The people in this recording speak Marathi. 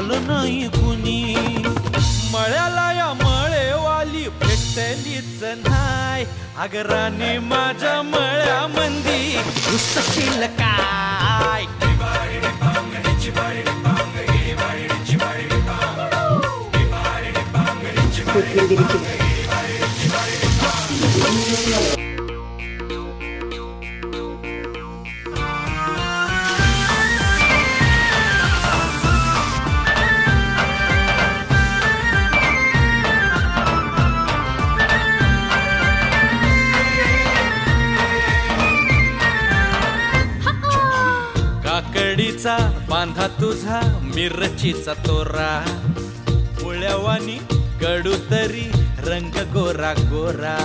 आलं नाही कुणी. मळ्याला या मळेवाली भेटलीच नाही. अगं राणी माझ्या मळ्यामंदी घुसशील काय. काकडीचा बांधा तुझा मिरचीचा तोरा. पोळ्यावानी कडू तरी रंग गोरा गोरा.